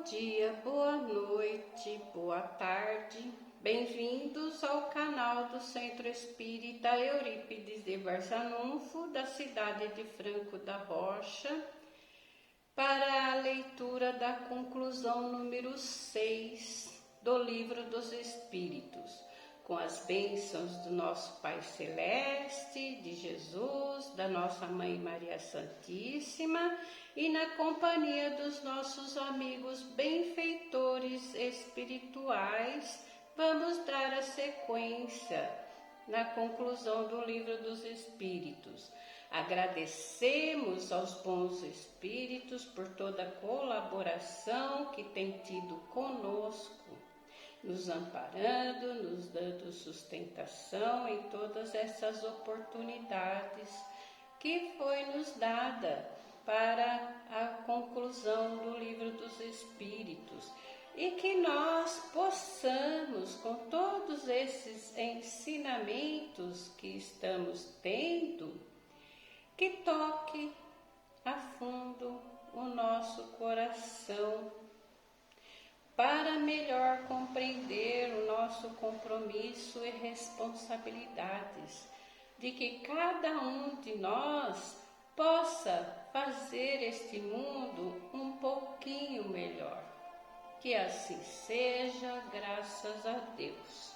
dia, boa noite, boa tarde. Bem-vindos ao canal do Centro Espírita Eurípides de Barçanufo, da cidade de Franco da Rocha, para a leitura da conclusão número 6 do Livro dos Espíritos, com as bênçãos do nosso Pai Celeste, de Jesus, da nossa Mãe Maria Santíssima e na companhia dos nossos amigos benfeitores espirituais. Vamos dar a sequência na conclusão do Livro dos Espíritos. Agradecemos aos bons espíritos por toda a colaboração que tem tido conosco, nos amparando, nos dando sustentação em todas essas oportunidades que foi nos dada para a conclusão do Livro dos Espíritos, e que nós possamos, com todos esses ensinamentos que estamos tendo, que toque a fundo o nosso coração, para melhor compreender o nosso compromisso e responsabilidades, de que cada um de nós possa fazer este mundo um pouquinho melhor. Que assim seja, graças a Deus.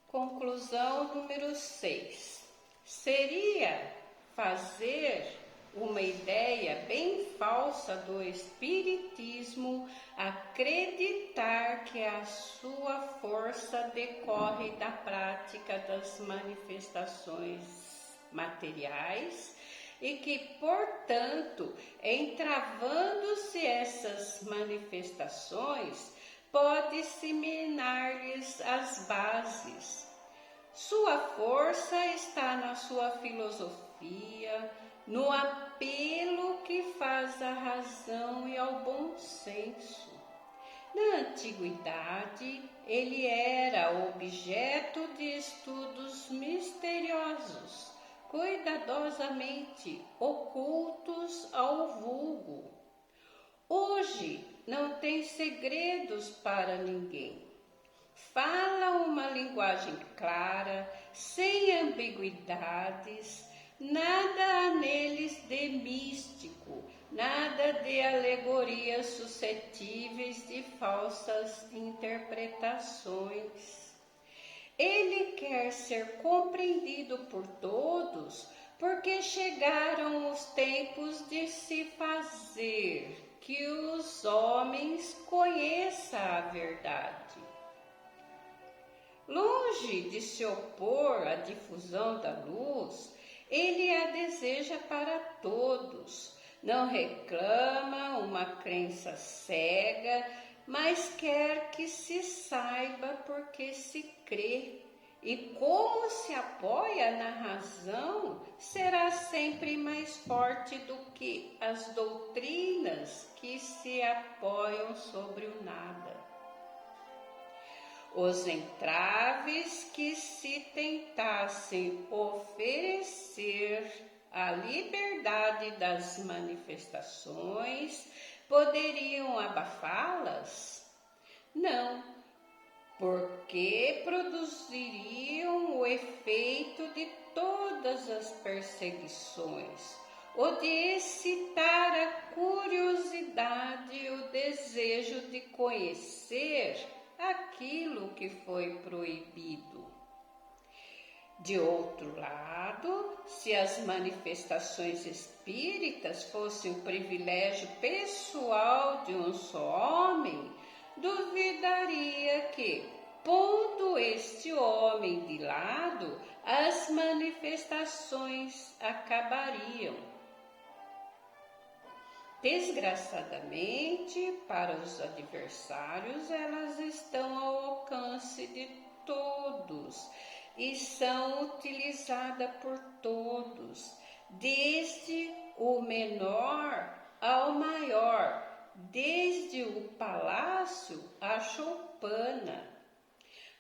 Conclusão número 6. Seria fazer uma ideia bem falsa do Espiritismo acreditar que a sua força decorre da prática das manifestações materiais e que, portanto, entravando-se essas manifestações, pode-se minar-lhes as bases. Sua força está na sua filosofia, no apelo que faz à razão e ao bom senso. Na antiguidade, ele era objeto de estudos misteriosos, cuidadosamente ocultos ao vulgo. Hoje não tem segredos para ninguém. Fala uma linguagem clara, sem ambiguidades. Nada há neles de místico, nada de alegorias suscetíveis de falsas interpretações. Ele quer ser compreendido por todos, porque chegaram os tempos de se fazer que os homens conheçam a verdade. Longe de se opor à difusão da luz, ele a deseja para todos, não reclama uma crença cega, mas quer que se saiba porque se crê. E como se apoia na razão, será sempre mais forte do que as doutrinas que se apoiam sobre o nada. Os entraves que se tentassem oferecer à liberdade das manifestações poderiam abafá-las? Não, porque produziriam o efeito de todas as perseguições, o de excitar a curiosidade e o desejo de conhecer aquilo que foi proibido. De outro lado, se as manifestações espíritas fossem o privilégio pessoal de um só homem, duvidaria que, pondo este homem de lado, as manifestações acabariam. Desgraçadamente, para os adversários, elas estão ao alcance de todos e são utilizadas por todos, desde o menor ao maior, desde o palácio à choupana.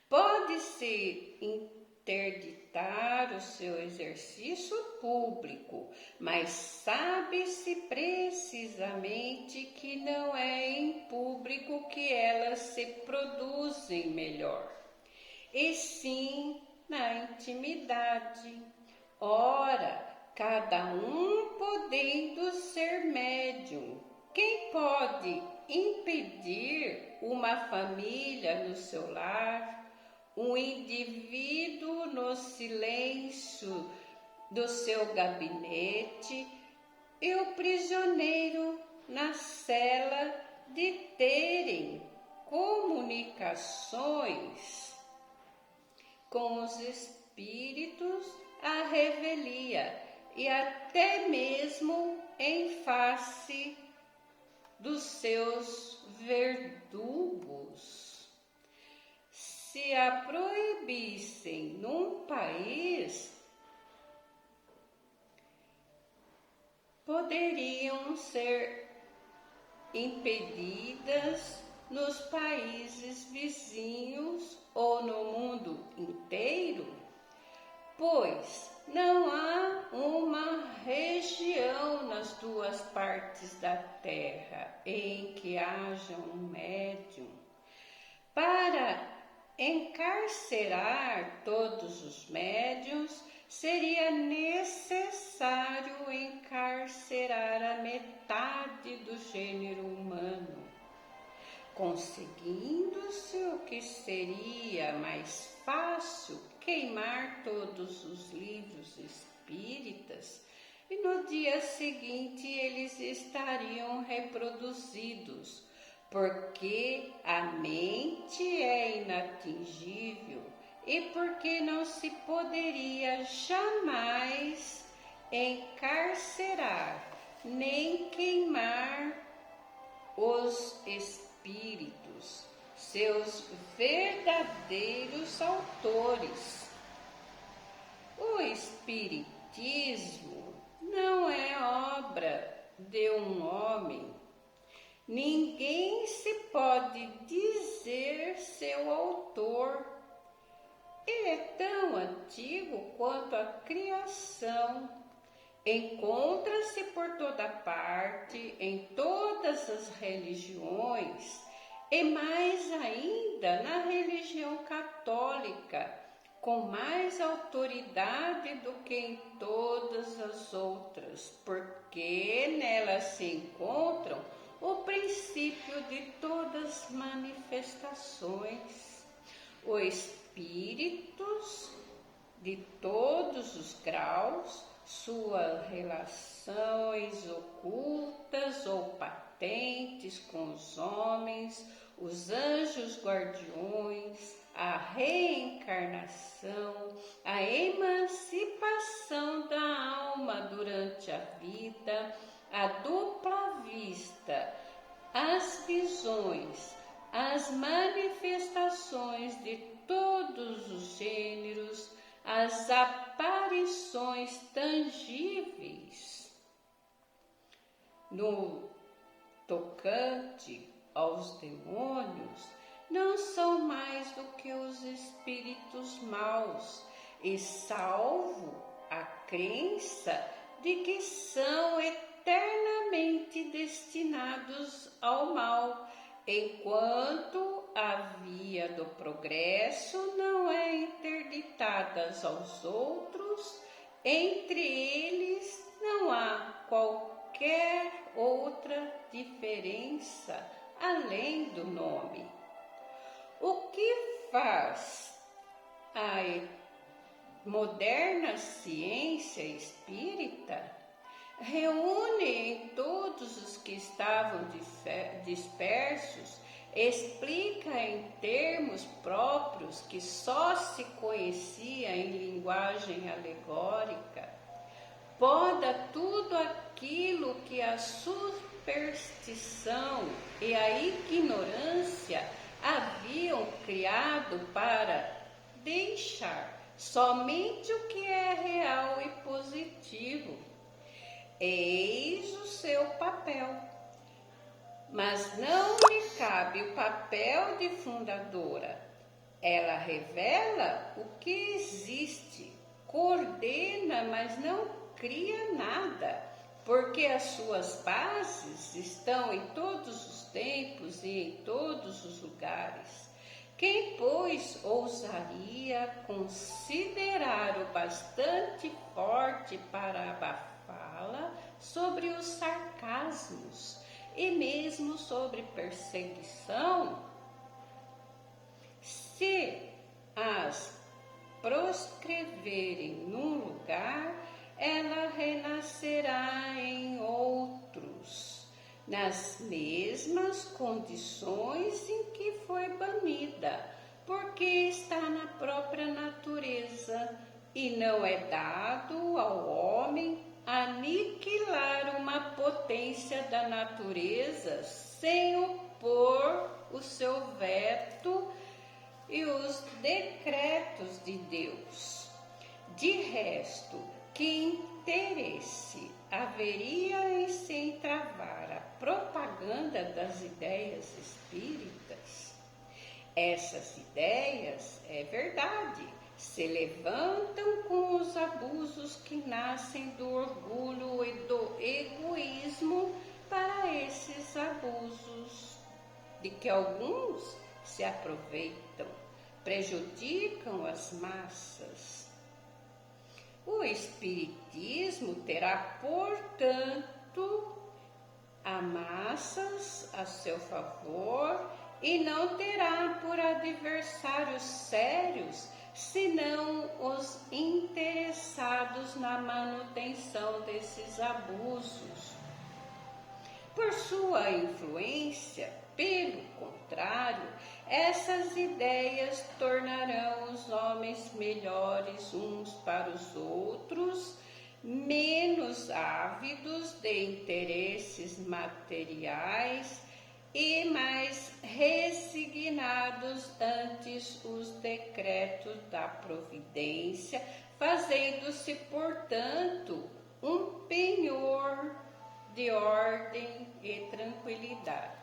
Pode-se interditar exercitar o seu exercício público, mas sabe-se precisamente que não é em público que elas se produzem melhor, e sim na intimidade. Ora, cada um podendo ser médium, quem pode impedir uma família no seu lar, um indivíduo no silêncio do seu gabinete e o prisioneiro na cela de terem comunicações com os espíritos à revelia e até mesmo em face dos seus verdugos? Se a proibissem num país, poderiam ser impedidas nos países vizinhos ou no mundo inteiro, pois não há uma região nas duas partes da terra em que haja um médium. Para encarcerar todos os médiuns, seria necessário encarcerar a metade do gênero humano, conseguindo-se o que seria mais fácil queimar todos os livros espíritas, e no dia seguinte eles estariam reproduzidos, porque a mente é inatingível e porque não se poderia jamais encarcerar nem queimar os espíritos, seus verdadeiros autores. O espiritismo não é obra de um homem. Ninguém se pode dizer seu autor. Ele é tão antigo quanto a criação. Encontra-se por toda parte, em todas as religiões, e mais ainda na religião católica, com mais autoridade do que em todas as outras, porque nelas se encontram o princípio de todas as manifestações. Os espíritos de todos os graus, suas relações ocultas ou patentes com os homens, os anjos guardiões, a reencarnação, a emancipação da alma durante a vida, a dupla vista, as visões, as manifestações de todos os gêneros, as aparições tangíveis. No tocante aos demônios, não são mais do que os espíritos maus, e salvo a crença de que são eternamente destinados ao mal, enquanto a via do progresso não é interditada aos outros, entre eles não há qualquer outra diferença além do nome. O que faz a moderna ciência espírita? Reúne em todos os que estavam dispersos, explica em termos próprios que só se conhecia em linguagem alegórica, poda tudo aquilo que a superstição e a ignorância haviam criado para deixar somente o que é real e positivo. Eis o seu papel, mas não lhe cabe o papel de fundadora. Ela revela o que existe, coordena, mas não cria nada, porque as suas bases estão em todos os tempos e em todos os lugares. Quem, pois, ousaria considerar o bastante forte para abafá-la sobre os sarcasmos e mesmo sobre perseguição? Se as proscreverem num lugar, ela renascerá em outros, nas mesmas condições em que foi banida, porque está na própria natureza, e não é dado ao homem aniquilar uma potência da natureza sem opor o seu veto e os decretos de Deus. De resto, que interesse haveria em se entravar a propaganda das ideias espíritas? Essas ideias, é verdade, se levantam com os abusos que nascem do orgulho e do egoísmo para esses abusos, de que alguns se aproveitam, prejudicam as massas. O Espiritismo terá, portanto, as massas a seu favor e não terá por adversários sérios senão os interessados na manutenção desses abusos. Por sua influência, pelo contrário, essas ideias tornarão os homens melhores uns para os outros, menos ávidos de interesses materiais e mais resignados ante os decretos da providência, fazendo-se, portanto, um penhor de ordem e tranquilidade.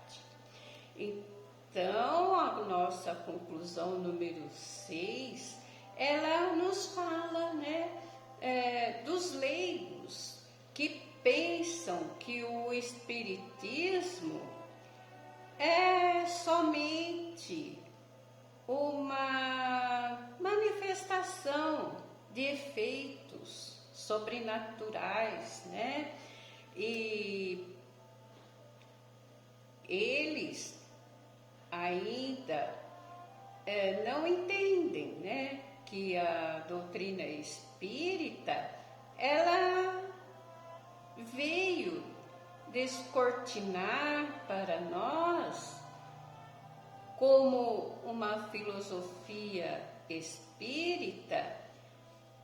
Então, a nossa conclusão número 6, ela nos fala, dos leigos que pensam que o Espiritismo é somente uma manifestação de efeitos sobrenaturais, E eles ainda não entendem, que a doutrina espírita, ela veio descortinar para nós como uma filosofia espírita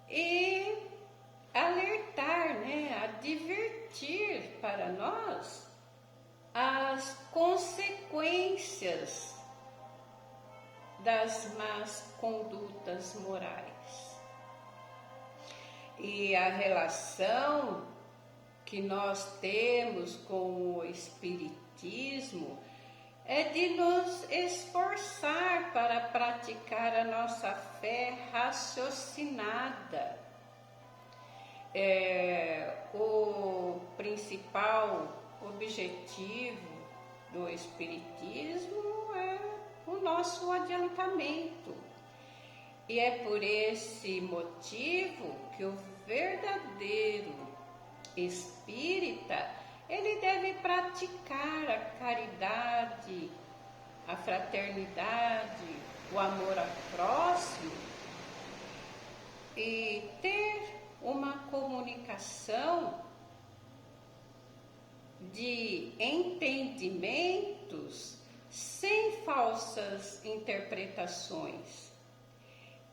e alertar, advertir para nós as consequências das más condutas morais. E a relação que nós temos com o Espiritismo é de nos esforçar para praticar a nossa fé raciocinada. O principal objetivo do Espiritismo é o nosso adiantamento. E é por esse motivo que o verdadeiro espírita, ele deve praticar a caridade, a fraternidade, o amor ao próximo e ter uma comunicação de entendimentos sem falsas interpretações.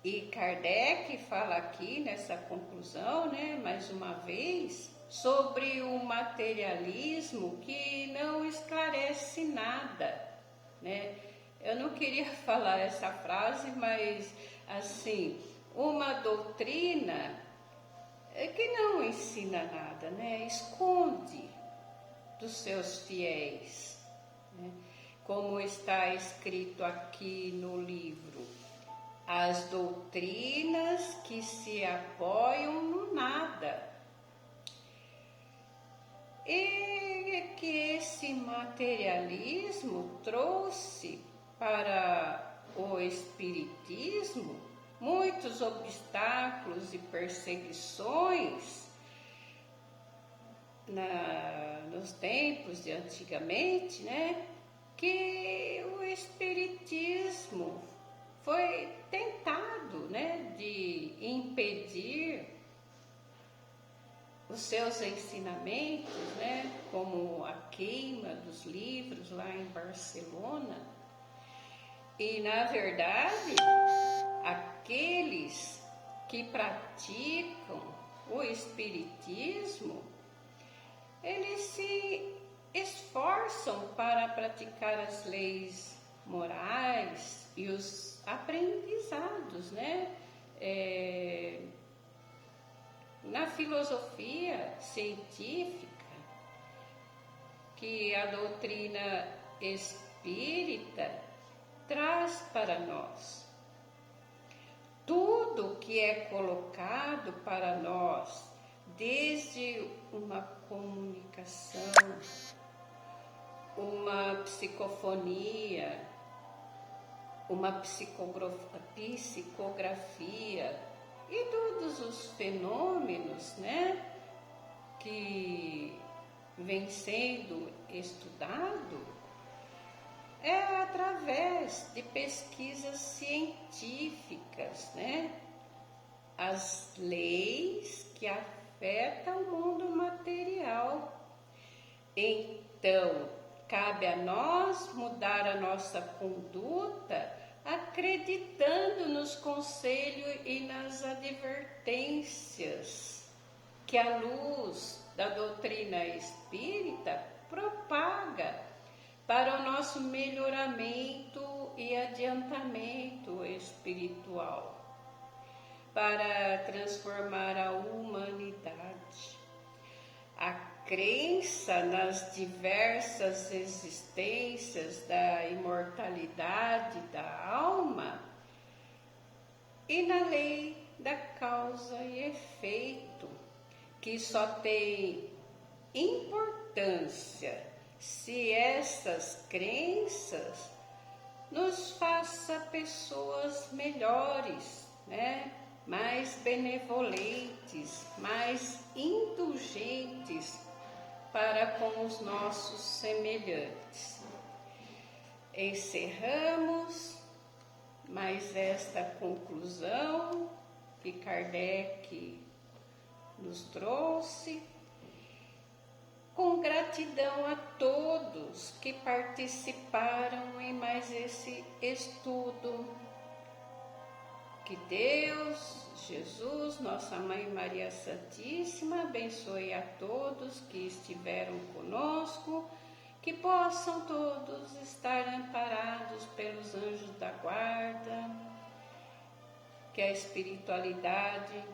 E Kardec fala aqui nessa conclusão, mais uma vez, sobre o materialismo que não esclarece nada, Eu não queria falar essa frase, mas assim, uma doutrina que não ensina nada, esconde dos seus fiéis, como está escrito aqui no livro. as doutrinas que se apoiam no nada. E que esse materialismo trouxe para o espiritismo muitos obstáculos e perseguições nos tempos de antigamente, né? Que o espiritismo foi tentado, né, de impedir os seus ensinamentos, né, como a queima dos livros lá em Barcelona. E, na verdade, aqueles que praticam o espiritismo, eles se esforçam para praticar as leis morais e os aprendizados, né? Na filosofia científica, que a doutrina espírita traz para nós. Tudo que é colocado para nós, desde uma comunicação, uma psicofonia, uma psicografia e todos os fenômenos, né, que vem sendo estudado, é através de pesquisas científicas, né? As leis que afetam o mundo material. Então, cabe a nós mudar a nossa conduta acreditando nos conselhos e nas advertências que a luz da doutrina espírita propaga para o nosso melhoramento e adiantamento espiritual, para transformar a humanidade. A crença nas diversas existências da imortalidade da alma e na lei da causa e efeito, que só tem importância se essas crenças nos façam pessoas melhores, né? Mais benevolentes, mais indulgentes para com os nossos semelhantes. Encerramos mais esta conclusão que Kardec nos trouxe, com gratidão a todos que participaram em mais esse estudo. Que Deus, Jesus, Nossa Mãe Maria Santíssima, abençoe a todos que estiveram conosco, que possam todos estar amparados pelos anjos da guarda, que a espiritualidade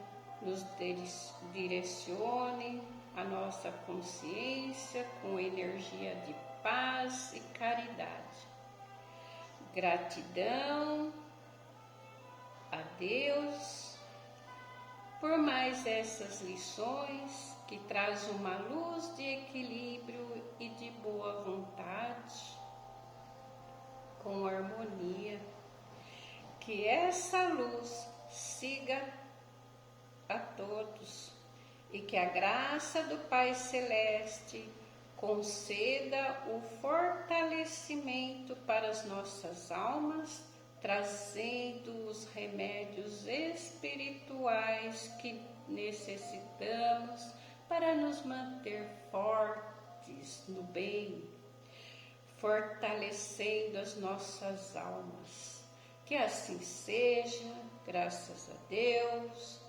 nos direcione a nossa consciência com energia de paz e caridade. Gratidão a Deus por mais essas lições que traz uma luz de equilíbrio e de boa vontade, com harmonia. Que essa luz siga a todos e que a graça do Pai Celeste conceda o fortalecimento para as nossas almas, trazendo os remédios espirituais que necessitamos para nos manter fortes no bem, fortalecendo as nossas almas. Que assim seja, graças a Deus.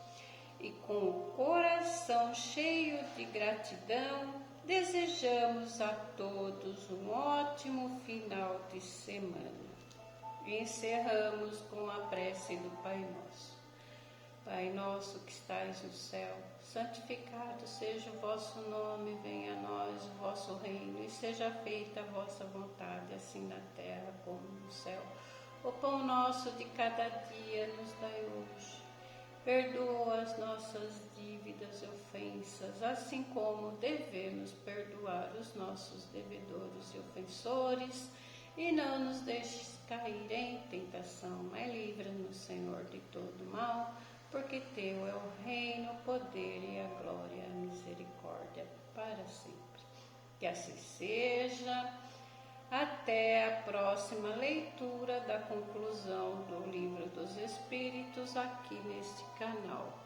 E com o coração cheio de gratidão, desejamos a todos um ótimo final de semana. E encerramos com a prece do Pai Nosso. Pai nosso que estais no céu, santificado seja o vosso nome, venha a nós o vosso reino, e seja feita a vossa vontade, assim na terra como no céu. O pão nosso de cada dia nos dai hoje. Perdoa as nossas dívidas e ofensas, assim como devemos perdoar os nossos devedores e ofensores. E não nos deixes cair em tentação, mas livra-nos, Senhor, de todo mal, porque Teu é o reino, o poder e a glória e a misericórdia para sempre. Que assim seja. Até a próxima leitura da conclusão do Livro dos Espíritos aqui neste canal.